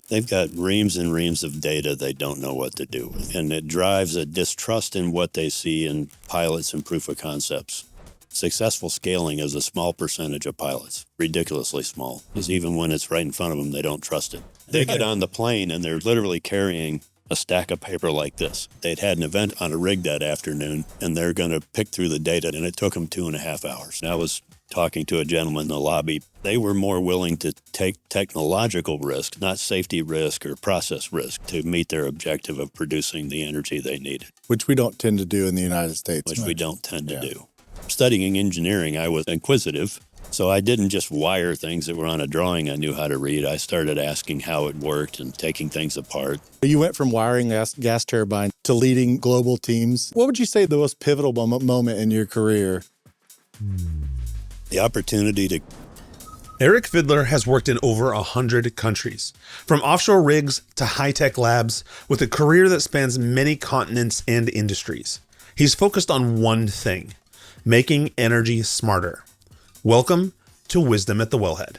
They've got reams and reams of data they don't know what to do with, and it drives a distrust in what they see in pilots and proof of concepts. Successful scaling is a small percentage of pilots, ridiculously small, because even when it's right in front of them, they don't trust it. They get on the plane and they're literally carrying a stack of paper like this. They'd had an event on a rig that afternoon, and they're going to pick through the data, and it took them 2.5 hours. And I was talking to a gentleman in the lobby. They were more willing to take technological risk, not safety risk or process risk, to meet their objective of producing the energy they needed. Which we don't tend to do in the United States. Which we don't tend to do. Studying engineering, I was inquisitive. So I didn't just wire things that were on a drawing I knew how to read. I started asking how it worked and taking things apart. You went from wiring gas turbine to leading global teams. What would you say the most pivotal moment in your career? The opportunity to... Eric Fidler has worked in over 100 countries, from offshore rigs to high-tech labs, with a career that spans many continents and industries. He's focused on one thing: making energy smarter. Welcome to Wisdom at the Wellhead.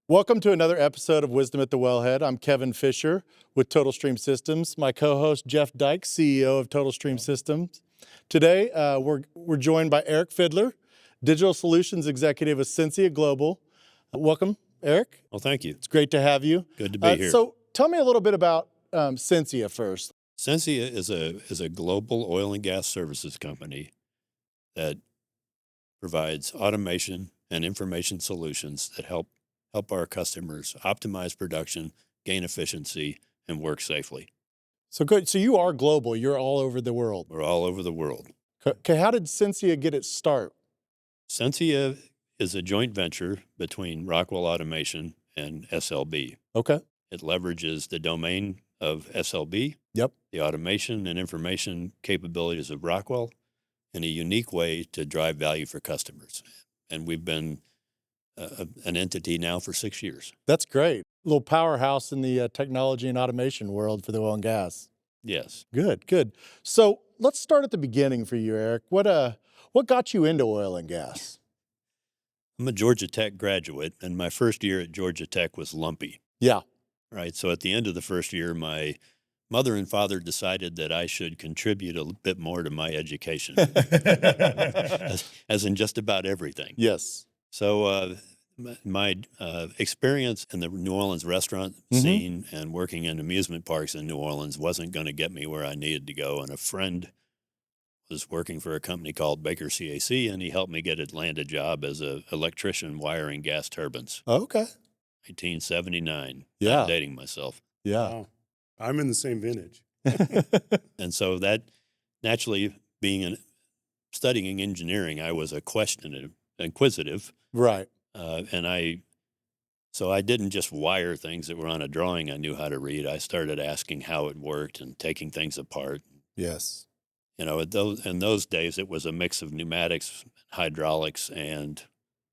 Welcome to another episode of Wisdom at the Wellhead. I'm Kevin Fisher with Total Stream Systems. My co-host Jeff Dyke, CEO of Total Stream Systems. Today, we're joined by Eric Fidler, Digital Solutions Executive of Sensia Global. Welcome, Eric. Well, thank you. It's great to have you. Good to be here. So tell me a little bit about Sensia first. Sensia is a global oil and gas services company that provides automation and information solutions that help our customers optimize production, gain efficiency, and work safely. So good. So you are global. You're all over the world. We're all over the world. Okay. How did Sensia get its start? Sensia is a joint venture between Rockwell Automation and SLB. Okay. It leverages the domain of SLB, the automation and information capabilities of Rockwell, in a unique way to drive value for customers. And we've been an entity now for 6 years. That's great. A little powerhouse in the technology and automation world for the oil and gas. Yes. Good. So let's start at the beginning for you, Eric. What got you into oil and gas? I'm a Georgia Tech graduate, and my first year at Georgia Tech was lumpy. Yeah. Right. So at the end of the first year, my mother and father decided that I should contribute a bit more to my education, as in just about everything. Yes. So my experience in the New Orleans restaurant scene and working in amusement parks in New Orleans wasn't going to get me where I needed to go. And a friend was working for a company called Baker CAC, and he helped me land a job as an electrician wiring gas turbines. Okay. 1979. Yeah. I'm dating myself. Yeah. Wow. I'm in the same vintage. And so that naturally, studying engineering, I was inquisitive. Right. So I didn't just wire things that were on a drawing I knew how to read. I started asking how it worked and taking things apart. Yes. You know, in those days, it was a mix of pneumatics, hydraulics, and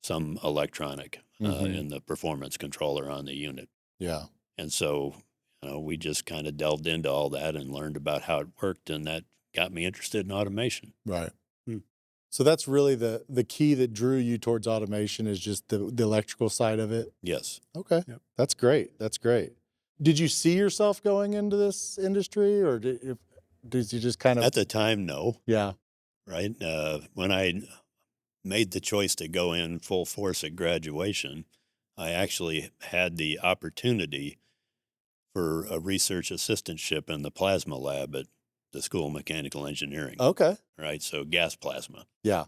some electronic in the performance controller on the unit. Yeah. And so, we just kind of delved into all that and learned about how it worked, and that got me interested in automation. Right. So that's really the key that drew you towards automation, is just the electrical side of it? Yes. Okay. Yep. That's great. Did you see yourself going into this industry, or did you just kind of... At the time, no. Yeah. Right? When I made the choice to go in full force at graduation, I actually had the opportunity for a research assistantship in the plasma lab at the School of Mechanical Engineering. Okay. Right, so gas plasma. Yeah.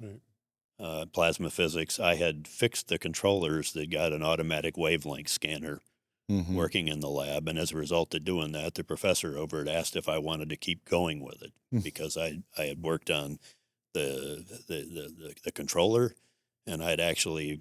Plasma physics. I had fixed the controllers that got an automatic wavelength scanner working in the lab, and as a result of doing that, the professor over it asked if I wanted to keep going with it because I had worked on the controller, and I'd actually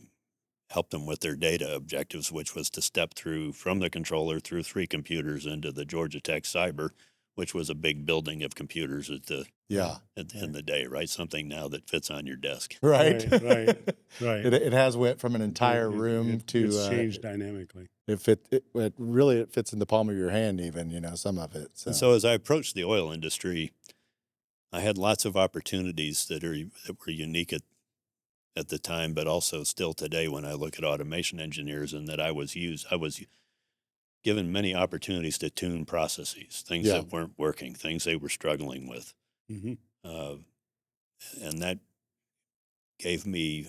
helped them with their data objectives, which was to step through from the controller through 3 computers into the Georgia Tech Cyber, which was a big building of computers in the day, right? Something now that fits on your desk. Right. Right. It has went from an entire room to... It's changed dynamically. It fits in the palm of your hand even, some of it. So. And so as I approached the oil industry, I had lots of opportunities that were unique at the time, but also still today when I look at automation engineers, and that I was given many opportunities to tune processes, things Yeah. that weren't working, things they were struggling with. Hmm. And that gave me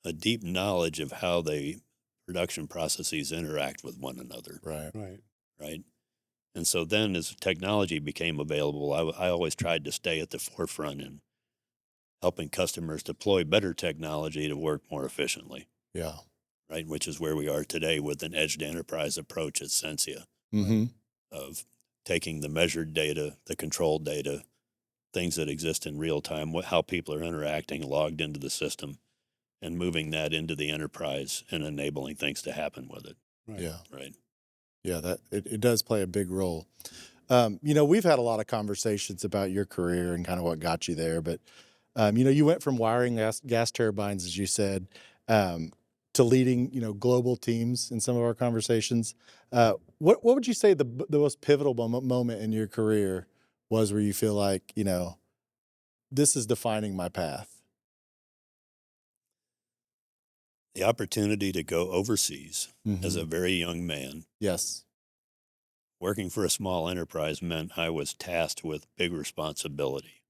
a deep knowledge of how the production processes interact with one another, Right. Right. right? And so then as technology became available, I always tried to stay at the forefront in helping customers deploy better technology to work more efficiently, Yeah. right? Which is where we are today with an edge to enterprise approach at Sensia Mm-hmm. of taking the measured data, the controlled data, things that exist in real time, how people are interacting logged into the system, and moving that into the enterprise and enabling things to happen with it, Right. Yeah. right? Yeah. That it does play a big role. We've had a lot of conversations about your career and kind of what got you there, but you went from wiring gas turbines, as you said, to leading, global teams in some of our conversations. What would you say the most pivotal moment in your career was, where you feel like, this is defining my path? The opportunity to go overseas as a Mhm. very young man, Yes. working for a small enterprise, meant I was tasked with big responsibility.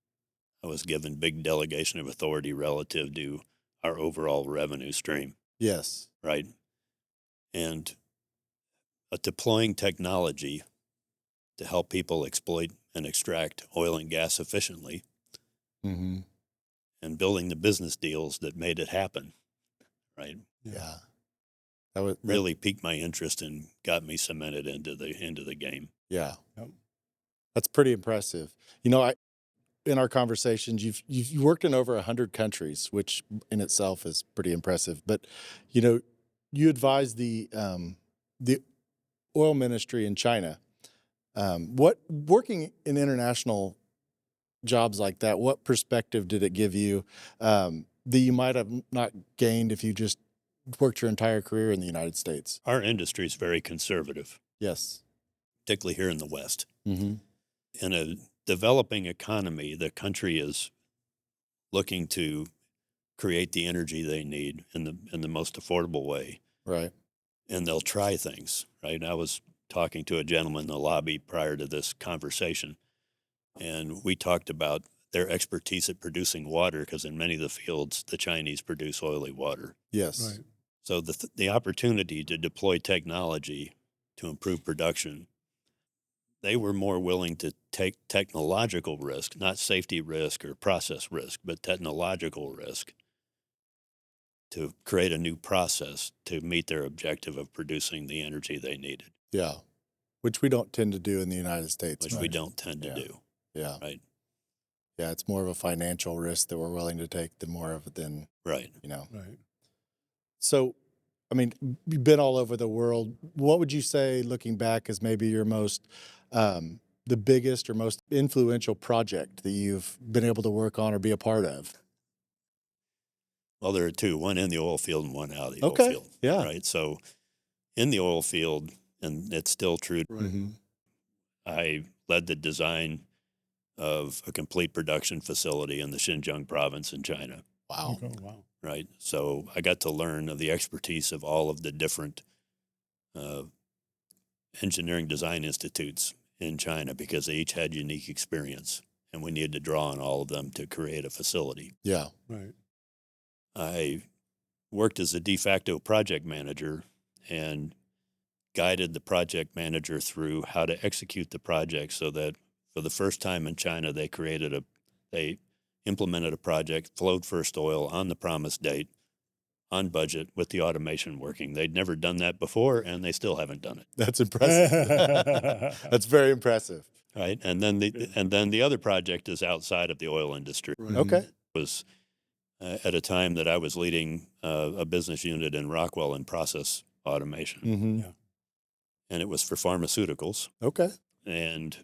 I was given big delegation of authority relative to our overall revenue stream, Yes. right? And deploying technology to help people exploit and extract oil and gas efficiently, Hmm. and building the business deals that made it happen, right? Yeah. That Really piqued my interest and got me cemented into the game. yeah. Yep. That's pretty impressive. In our conversations, you've worked in over 100 countries, which in itself is pretty impressive. But you know, you advise the oil ministry in China. What working in international jobs like that? What perspective did it give you that you might have not gained if you just worked your entire career in the United States? Our industry is very conservative, Yes. particularly here in the West. Mm-hmm. In a developing economy, the country is looking to create the energy they need in the most affordable way, Right. and they'll try things, right? I was talking to a gentleman in the lobby prior to this conversation, and we talked about their expertise at producing water, because in many of the fields, the Chinese produce oily water. Yes. Right. So the opportunity to deploy technology to improve production, they were more willing to take technological risk, not safety risk or process risk, but technological risk, to create a new process to meet their objective of producing the energy they needed, Yeah. Which we don't tend to do in the United States. which we Right. don't tend to Yeah. do, Yeah. right? Yeah. It's more of a financial risk that we're willing to take than more of it than, Right. Right. So, I mean, you've been all over the world. What would you say, looking back, is maybe your the biggest or most influential project that you've been able to work on or be a part of? Well, there are two, one in the oil field and one out of the oil Okay. field, Yeah. right? So in the oil field, and it's still true, Right. Mm-hmm. I led the design of a complete production facility in the Xinjiang province in China, Wow. Okay. Wow. right? So I got to learn of the expertise of all of the different uh, engineering design institutes in China, because they each had unique experience, and we needed to draw on all of them to create a facility. Yeah. Right. I worked as a de facto project manager and guided the project manager through how to execute the project, so that for the first time in China, they implemented a project, flowed first oil on the promised date, on budget, with the automation working. They'd never done that before, and they still haven't done it. That's impressive. That's very impressive. Right, and then the other project is outside of the oil industry. Right. Okay. It was at a time that I was leading a business unit in Rockwell in process automation, Mm-hmm. Yeah. and it was for pharmaceuticals, Okay. and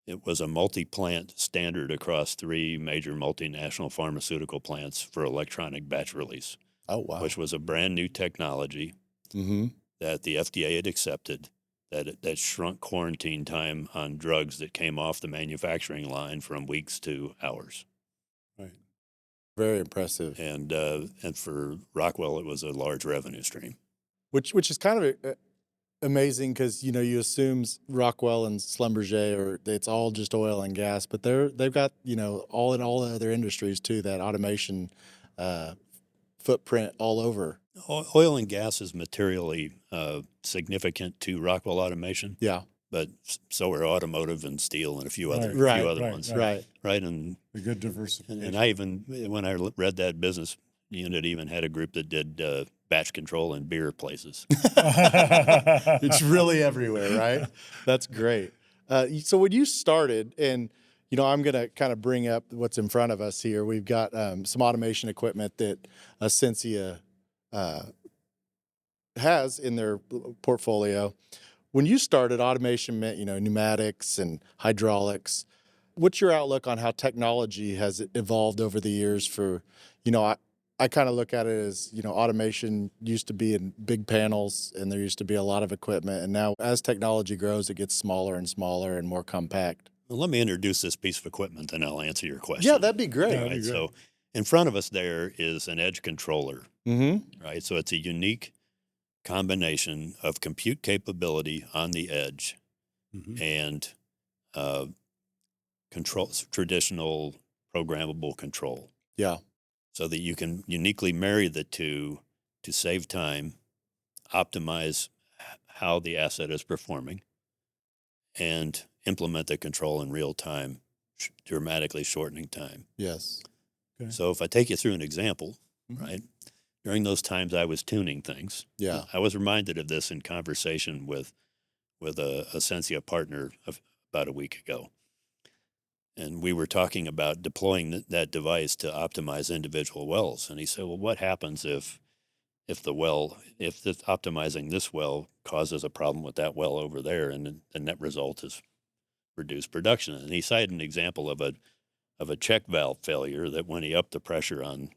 it was a multi-plant standard across three major multinational pharmaceutical plants for electronic batch release, Oh, wow. which was a brand new technology Mm-hmm. that the FDA had accepted, that shrunk quarantine time on drugs that came off the manufacturing line from weeks to hours. Right. Very impressive. And for Rockwell, it was a large revenue stream. Which is kind of amazing because you assume Rockwell and Schlumberger or it's all just oil and gas, but they've got all in all the other industries too, that automation footprint all over. Oil and gas is materially significant to Rockwell Automation, Yeah, but so are automotive and steel and a few other Right, ones. right. And A good diversification. and I even when I read that business unit even had a group that did batch control in beer places. It's really everywhere, right? That's great. So when you started, and I'm going to kind of bring up what's in front of us here. We've got some automation equipment that Sensia has in their portfolio. When you started, automation meant pneumatics and hydraulics. What's your outlook on how technology has evolved over the years? I kind of look at it as, automation used to be in big panels and there used to be a lot of equipment. And now as technology grows, it gets smaller and smaller and more compact. Well, let me introduce this piece of equipment, and I'll answer your question. Yeah, that'd be great. Yeah, that'd be great. So in front of us there is an edge controller, Mm-hmm. right? So it's a unique combination of compute capability on the edge Mhm. and traditional programmable control, Yeah. so that you can uniquely marry the two to save time, optimize how the asset is performing, and implement the control in real time, dramatically shortening time. Yes. Okay. So if I take you through an example, Mhm. right? During those times I was tuning things. Yeah. I was reminded of this in conversation with a Sensia partner about a week ago. And we were talking about deploying that device to optimize individual wells. And he said, well, what happens if optimizing this well causes a problem with that well over there, and the net result is reduced production? And he cited an example of a check valve failure that when he upped the pressure on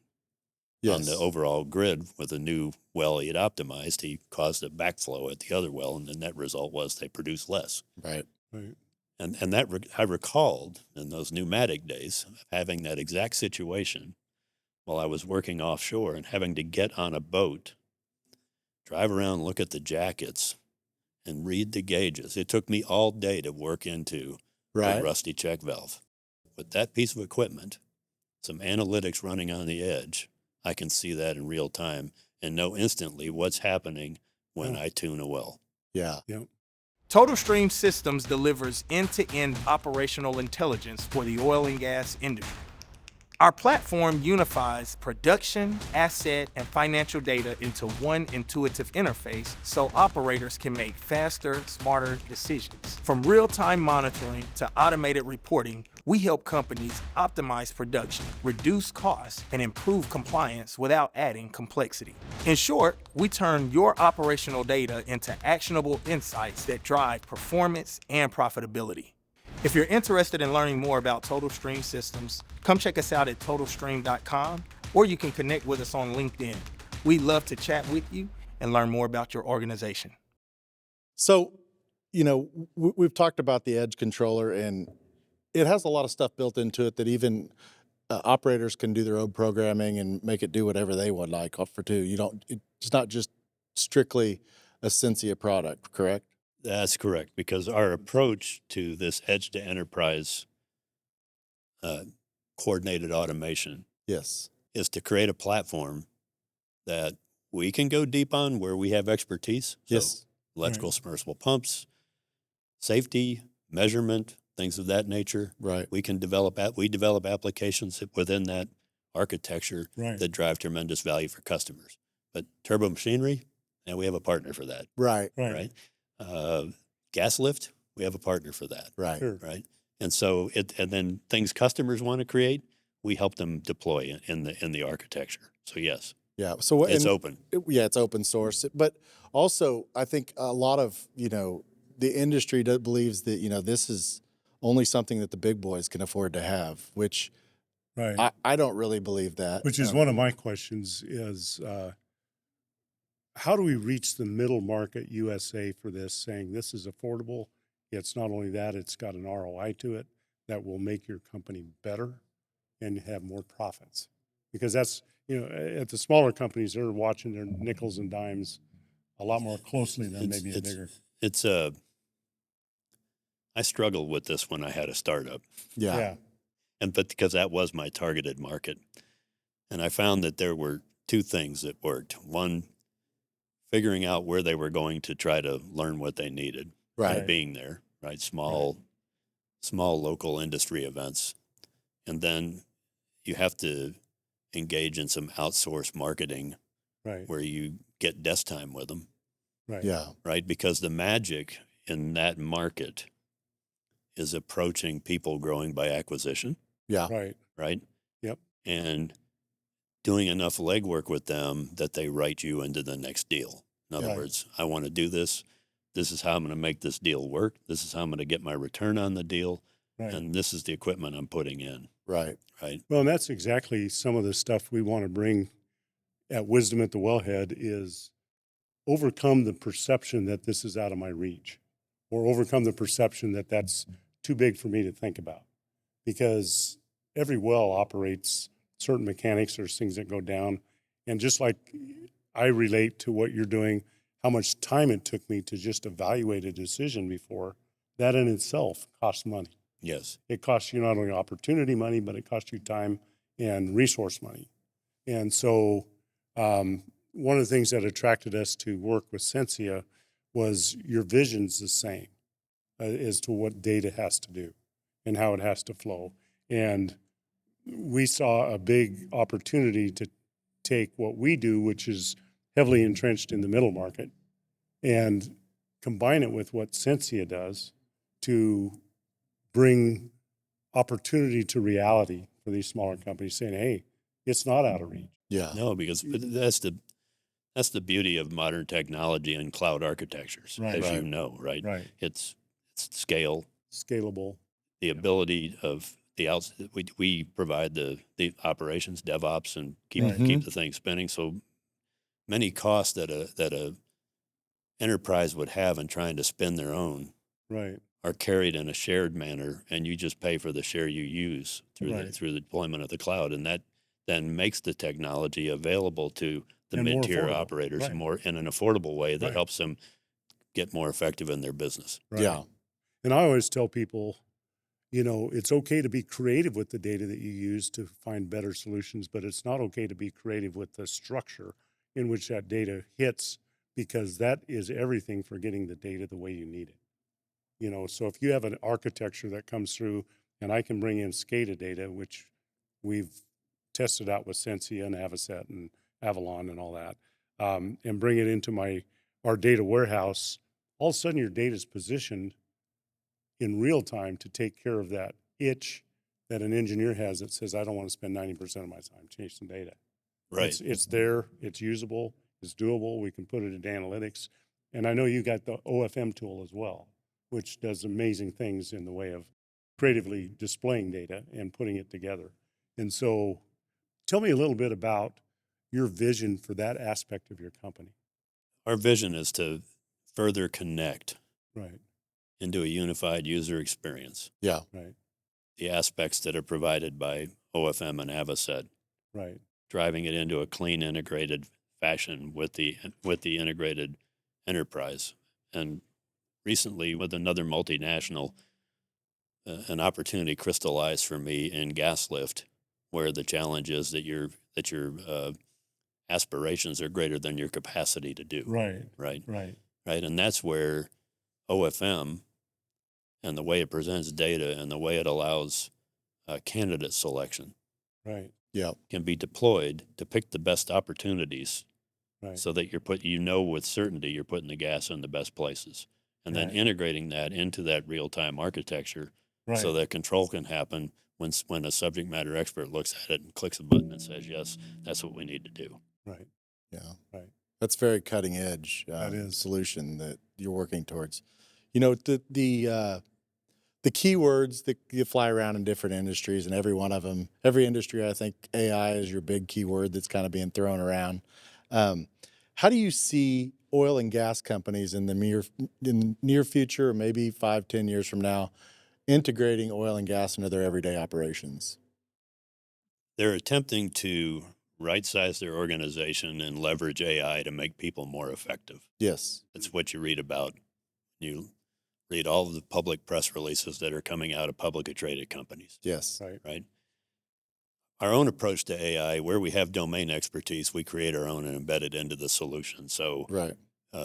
Yes. the overall grid with a new well he had optimized, he caused a backflow at the other well, and the net result was they produced less. Right. Right. And I recalled in those pneumatic days having that exact situation while I was working offshore and having to get on a boat, drive around, look at the jackets, and read the gauges. It took me all day to work into a Right. rusty check valve. With that piece of equipment, some analytics running on the edge, I can see that in real time and know instantly what's happening when I tune a well. Yeah. Yep. Total Stream Systems delivers end-to-end operational intelligence for the oil and gas industry. Our platform unifies production, asset, and financial data into one intuitive interface so operators can make faster, smarter decisions. From real-time monitoring to automated reporting, we help companies optimize production, reduce costs, and improve compliance without adding complexity. In short, we turn your operational data into actionable insights that drive performance and profitability. If you're interested in learning more about Total Stream Systems, come check us out at totalstream.com, or you can connect with us on LinkedIn. We'd love to chat with you and learn more about your organization. So, we've talked about the edge controller, and it has a lot of stuff built into it that even operators can do their own programming and make it do whatever they would like for two. It's not just strictly a Sensia product, correct? That's correct, because our approach to this edge to enterprise coordinated automation Yes. is to create a platform that we can go deep on where we have expertise. So Yes. electrical submersible pumps, safety, measurement, things of that nature. Right. We develop applications within that architecture Right. that drive tremendous value for customers. But turbo machinery, and we have a partner for that, Right. Right. right? Gas lift, we have a partner for that, Right. Sure. right? And so and then things customers want to create, we help them deploy in the architecture. So yes, Yeah. So it's open. It's open source, but also I think a lot of the industry believes that this is only something that the big boys can afford to have, which Right. I don't really believe that. Which is one of my questions is, how do we reach the middle market USA for this, saying this is affordable? It's not only that, it's got an ROI to it that will make your company better and have more profits. because that's, at the smaller companies, they're watching their nickels and dimes a lot more closely than maybe a bigger. It's I struggled with this when I had a startup, Yeah. but because that was my targeted market, and I found that there were two things that worked. One, figuring out where they were going to try to learn what they needed, Right. and being there, right? Small local industry events, and then you have to engage in some outsourced marketing Right. where you get desk time with them, Right. Yeah. right? Because the magic in that market is approaching people growing by acquisition, Yeah. Right. right? Yep. And doing enough legwork with them that they write you into the next deal. In other Right. words, I want to do this. This is how I'm going to make this deal work. This is how I'm going to get my return on the deal. Right. And this is the equipment I'm putting in, Right. right? Well, and that's exactly some of the stuff we want to bring at Wisdom at the Wellhead is overcome the perception that this is out of my reach, or overcome the perception that that's too big for me to think about, because every well operates certain mechanics. There's things that go down. And just like I relate to what you're doing, how much time it took me to just evaluate a decision before, that in itself costs money. Yes. It costs you not only opportunity money, but it costs you time and resource money. And so one of the things that attracted us to work with Sensia was your vision's the same as to what data has to do and how it has to flow. And we saw a big opportunity to take what we do, which is heavily entrenched in the middle market, and combine it with what Sensia does to bring opportunity to reality for these smaller companies, saying, hey, it's not out of reach. Yeah. No, because that's the beauty of modern technology and cloud architectures, Right. as you Right. know, right? Right. It's scale, Scalable. the ability of the outs. We provide the operations, DevOps, and keep the thing spinning. So many costs that a enterprise would have in trying to spin their own Right. are carried in a shared manner, and you just pay for the share you use through Right. through the deployment of the cloud, and that then makes the technology available to the And more mid-tier affordable. operators Right. more in an affordable way that Right. helps them get more effective in their business. Right. Yeah. And I always tell people, it's okay to be creative with the data that you use to find better solutions, but it's not okay to be creative with the structure in which that data hits, because that is everything for getting the data the way you need it. So if you have an architecture that comes through and I can bring in SCADA data, which we've tested out with Sensia and Avocet and Avalon and all that, and bring it into our data warehouse, all of a sudden your data is positioned in real time to take care of that itch that an engineer has that says, I don't want to spend 90% of my time chasing data. Right. It's there, it's usable, it's doable. We can put it into analytics. And I know you got the OFM tool as well, which does amazing things in the way of creatively displaying data and putting it together. And so tell me a little bit about your vision for that aspect of your company. Our vision is to further connect Right. into a unified user experience Yeah. Right. the aspects that are provided by OFM and Avocet, Right. driving it into a clean, integrated fashion with the integrated enterprise. And recently, with another multinational, an opportunity crystallized for me in gas lift, where the challenge is that your aspirations are greater than your capacity to do. Right. Right. Right. Right. And that's where OFM and the way it presents data and the way it allows candidate selection Right. Yeah. can be deployed to pick the best opportunities, Right. so that with certainty you're putting the gas in the best places, and then Right. integrating that into that real-time architecture, Right. so that control can happen when a subject matter expert looks at it and clicks a button and says, yes, that's what we need to do. Right. Yeah. Right. That's very cutting edge That is. solution that you're working towards. The keywords that you fly around in different industries, and every industry, I think AI is your big keyword that's kind of being thrown around. How do you see oil and gas companies in the near future, or maybe 5-10 years from now, integrating oil and gas into their everyday operations? They're attempting to right-size their organization and leverage AI to make people more effective. Yes. That's what you read about. You read all of the public press releases that are coming out of publicly traded companies, Yes. right? Our own approach to AI, where we have domain expertise, we create our own and embed it into the solution. So Right.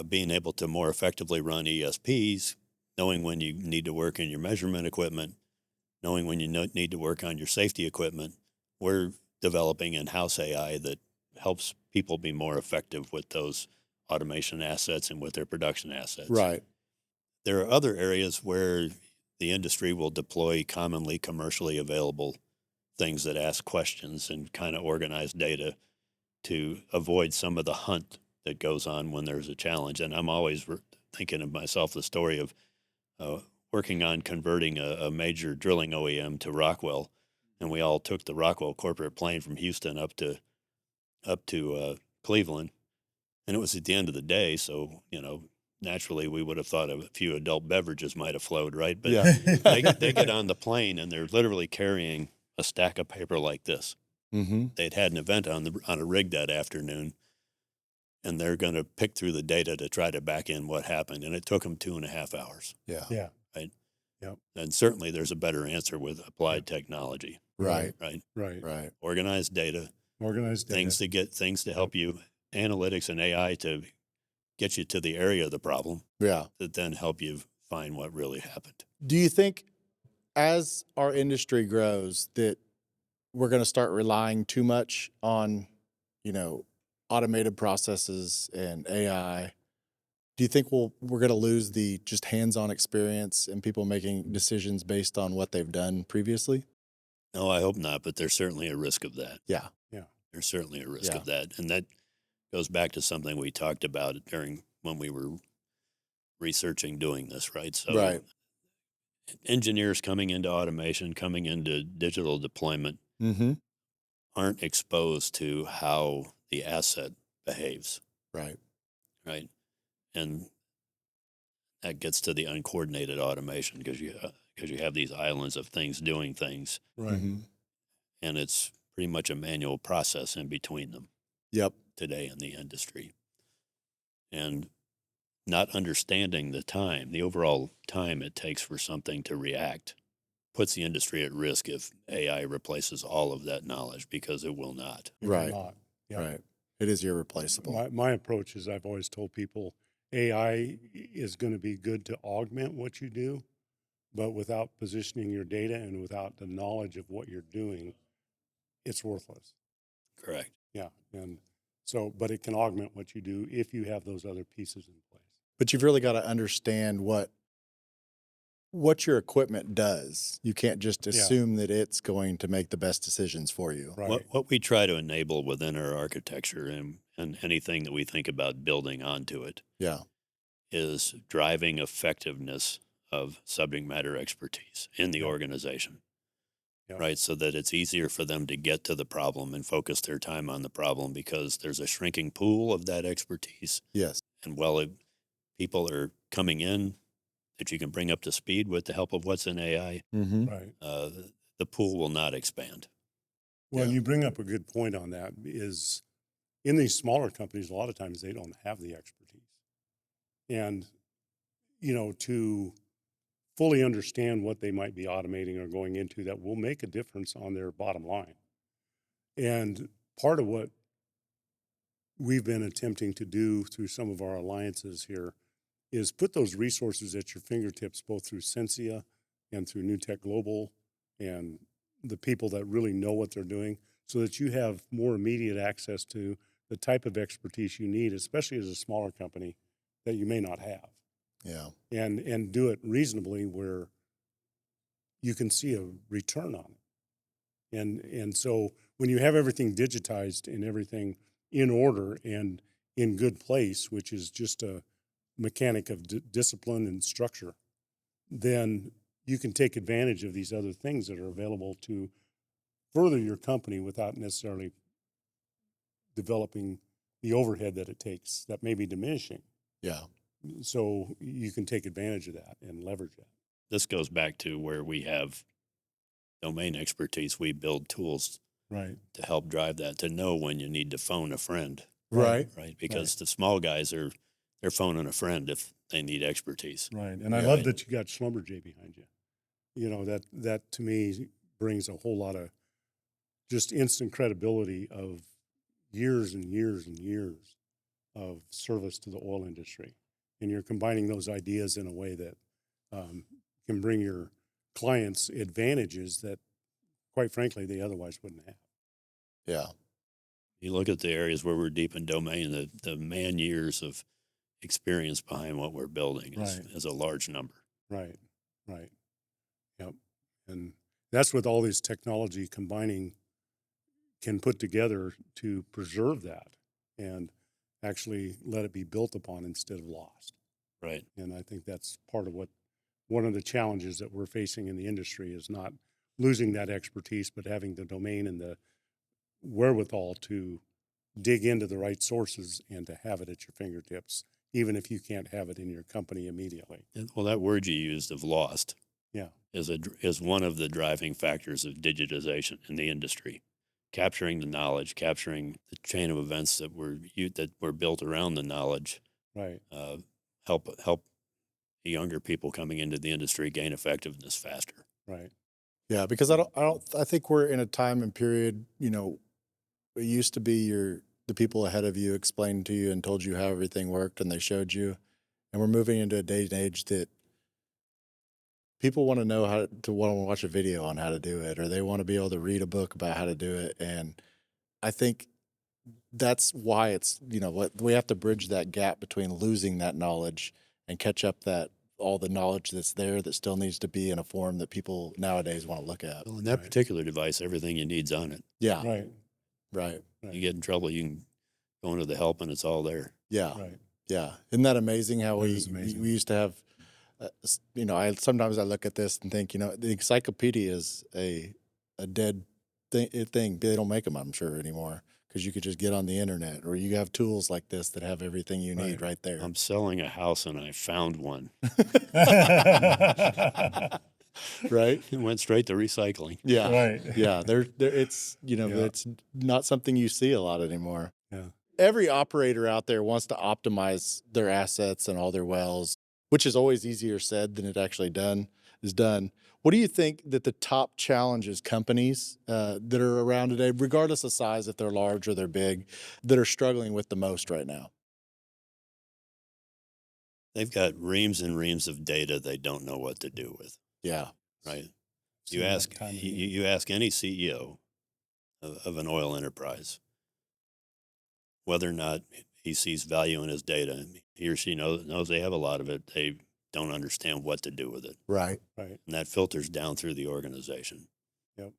being able to more effectively run ESPs, knowing when you need to work in your measurement equipment, knowing when you need to work on your safety equipment, we're developing in-house AI that helps people be more effective with those automation assets and with their production assets. Right. There are other areas where the industry will deploy commonly commercially available things that ask questions and kind of organize data to avoid some of the hunt that goes on when there's a challenge. And I'm always thinking of myself the story of working on converting a major drilling OEM to Rockwell, and we all took the Rockwell corporate plane from Houston up to Cleveland, and it was at the end of the day, so naturally we would have thought of a few adult beverages might have flowed, right? But Yeah. they get on the plane and they're literally carrying a stack of paper like this. Mm-hmm. They'd had an event on a rig that afternoon, and they're going to pick through the data to try to back in what happened, and it took them 2.5 hours. Yeah. Yeah. Right. Yep. And certainly there's a better answer with applied technology. Right. Right. Right. Organized data, Organized data. things to help you, analytics and AI to get you to the area of the problem Yeah. that then help you find what really happened. Do you think as our industry grows that we're going to start relying too much on, automated processes and AI? Do you think we're going to lose the just hands-on experience and people making decisions based on what they've done previously? No, I hope not, but there's certainly a risk of that. Yeah. There's certainly a risk Yeah. of that. And that goes back to something we talked about when we were researching doing this, right? So Right. engineers coming into automation, coming into digital deployment Mm-hmm. aren't exposed to how the asset behaves, Right. right? And that gets to the uncoordinated automation because you have these islands of things doing things, Right. Mm-hmm. and it's pretty much a manual process in between them Yep. today in the industry. And not understanding the overall time it takes for something to react, puts the industry at risk if AI replaces all of that knowledge, because it will not. It will Right. not. Yeah. Right. It is irreplaceable. My approach is I've always told people AI is going to be good to augment what you do, but without positioning your data and without the knowledge of what you're doing, it's worthless. Correct. Yeah. And so, but it can augment what you do if you have those other pieces in place. But you've really got to understand what your equipment does. You can't just assume that it's going to make the best decisions for you. Right. What we try to enable within our architecture and anything that we think about building onto it Yeah. is driving effectiveness of subject matter expertise in the organization, right? So that it's easier for them to get to the problem and focus their time on the problem, because there's a shrinking pool of that expertise. Yes. And people are coming in that you can bring up to speed with the help of what's in AI, Mm-hmm. Right. the pool will not expand. Well, Yeah. you bring up a good point on that. Is in these smaller companies, a lot of times they don't have the expertise. And, to fully understand what they might be automating or going into that will make a difference on their bottom line. And part of what we've been attempting to do through some of our alliances here is put those resources at your fingertips, both through Sensia and through New Tech Global and the people that really know what they're doing, so that you have more immediate access to the type of expertise you need, especially as a smaller company that you may not have. Yeah. And do it reasonably where you can see a return on it. And so when you have everything digitized and everything in order and in good place, which is just a mechanic of discipline and structure, then you can take advantage of these other things that are available to further your company without necessarily developing the overhead that it takes that may be diminishing. Yeah. So you can take advantage of that and leverage that. This goes back to where we have domain expertise. We build tools Right. to help drive that, to know when you need to phone a friend, Right. right? Because the small guys they're phoning a friend if they need expertise. Right. And I Yeah. love that you got Schlumberger behind you. You know, that to me brings a whole lot of just instant credibility of years and years and years of service to the oil industry. And you're combining those ideas in a way that can bring your clients advantages that, quite frankly, they otherwise wouldn't have. Yeah. You look at the areas where we're deep in domain, the man years of experience behind what we're building is a large number. Right. Right. Yep. And that's what all this technology combining can put together to preserve that and actually let it be built upon instead of lost. Right. And I think that's part of one of the challenges that we're facing in the industry is not losing that expertise, but having the domain and the wherewithal to dig into the right sources and to have it at your fingertips, even if you can't have it in your company immediately. Well, that word you used of lost Yeah. is one of the driving factors of digitization in the industry. Capturing the knowledge, capturing the chain of events that were built around the knowledge, Right. help the younger people coming into the industry gain effectiveness faster. Right. Yeah, because I think we're in a time and period, you know, it used to be the people ahead of you explained to you and told you how everything worked and they showed you. And we're moving into a day and age that people want to know want to watch a video on how to do it, or they want to be able to read a book about how to do it. And I think that's why it's, you know, what we have to bridge that gap between losing that knowledge and catch up all the knowledge that's there that still needs to be in a form that people nowadays want to look at. Well, in that particular device, everything you need's on it. Yeah. Right. Right. You get in trouble, you can go into the help and it's all there. Yeah. Right. Yeah. Isn't that amazing how That we is amazing. we used to have, you know, I sometimes I look at this and think, you know, the encyclopedia is a dead thing. They don't make them, I'm sure, anymore, because you could just get on the internet, or you have tools like this that have everything you need right there. I'm selling a house and I found one. Right? It went straight to recycling. Yeah. Right. Yeah. They're it's, you know, Yeah. it's not something you see a lot anymore. Yeah. Every operator out there wants to optimize their assets and all their wells, which is always easier said than it actually is done. What do you think that the top challenges companies that are around today, regardless of size, if they're large or they're big, that are struggling with the most right now? They've got reams and reams of data they don't know what to do with, Yeah. right? Seen You that ask time and you ask any CEO of an oil enterprise whether or not he sees value in his data. He or she knows they have a lot of it. They don't understand what to do with it. Right. Right. And that filters down through the organization. Yep.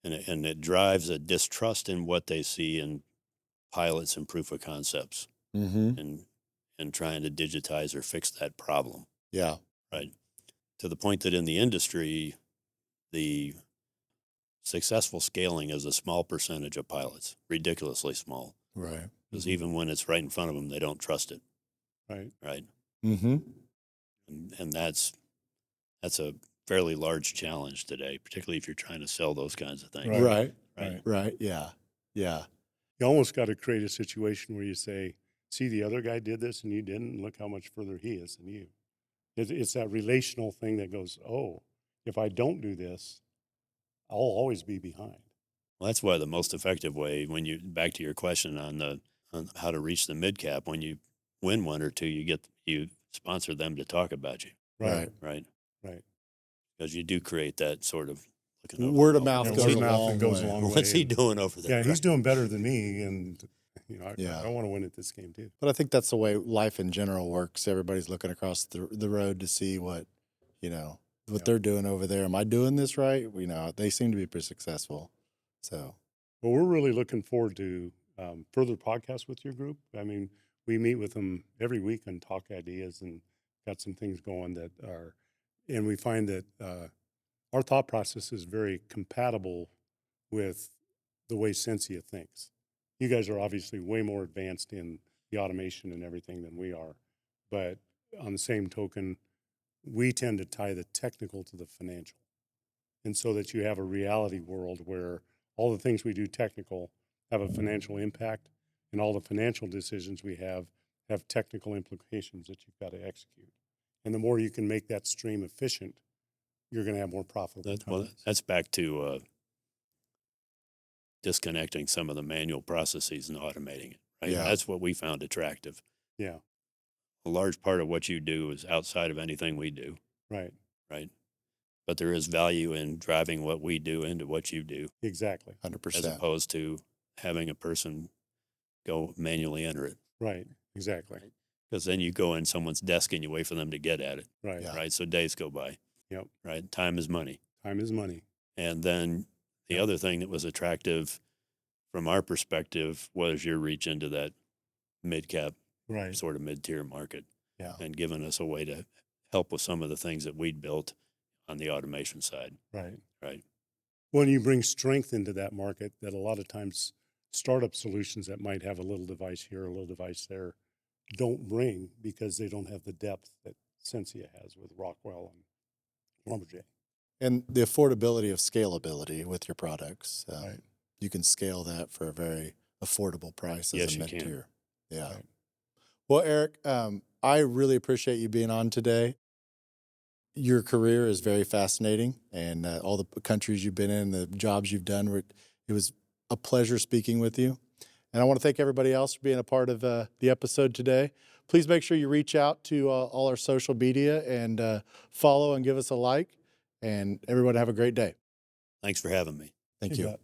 And it drives a distrust in what they see in pilots and proof of concepts Mm-hmm. and trying to digitize or fix that problem, Yeah. right? To the point that in the industry, the successful scaling is a small percentage of pilots, ridiculously small. Right. Because even when it's right in front of them, they don't trust it, Right. right? Mm-hmm. And that's a fairly large challenge today, particularly if you're trying to sell those kinds of things. Right. Right. Right. Right. Yeah. Yeah. You almost got to create a situation where you say, see, the other guy did this and you didn't, and look how much further he is than you. It's that relational thing that goes, oh, if I don't do this, I'll always be behind. Well, that's why the most effective way, when you back to your question on how to reach the mid cap, when you win one or two, you sponsor them to talk about you, Right. right? Right. Because you do create that sort of looking over. Word of oh, mouth Yeah, goes word a of mouth long goes way. a long way. What's he and- doing over there? Yeah, he's doing better than me, and Yeah. I want to win at this game too. But I think that's the way life in general works. Everybody's looking across the road to see what, you know, what Yeah. they're doing over there. Am I doing this right? You know, they seem to be pretty successful. So, Well, we're really looking forward to further podcasts with your group. I mean, we meet with them every week and talk ideas and got some things going that are, and we find that our thought process is very compatible with the way Sensia thinks. You guys are obviously way more advanced in the automation and everything than we are, but on the same token, we tend to tie the technical to the financial. And so that you have a reality world where all the things we do technical have a financial impact, and all the financial decisions we have technical implications that you've got to execute. And the more you can make that stream efficient, you're going to have more profitable companies. That's back to disconnecting some of the manual processes and automating it. Right? Yeah. That's what we found attractive. Yeah, A large part of what you do is outside of anything we do, right. right? But there is value in driving what we do into what you do, Exactly. 100%. as opposed to having a person go manually enter it. Right. Exactly. Because then you go in someone's desk and you wait for them to get at it, Right. Yeah. right? So days go by, Yep. right? Time is money. Time is money. And then the other thing that was attractive from our perspective was your reach into that mid-cap, Right. sort of mid-tier market, Yeah. and giving us a way to help with some of the things that we'd built on the automation side, Right. right? When you bring strength into that market, that a lot of times startup solutions that might have a little device here, a little device there, don't bring because they don't have the depth that Sensia has with Rockwell and Lumberjay. And the affordability of scalability with your products. Right. You can scale that for a very affordable price as Yes, a you can. mid-tier. Yeah. Right. Well, Eric, I really appreciate you being on today. Your career is very fascinating, and all the countries you've been in, the jobs you've done, it was a pleasure speaking with you. And I want to thank everybody else for being a part of the episode today. Please make sure you reach out to all our social media and follow and give us a like. And everyone have a great day. Thanks for having me. Thank You you. bet.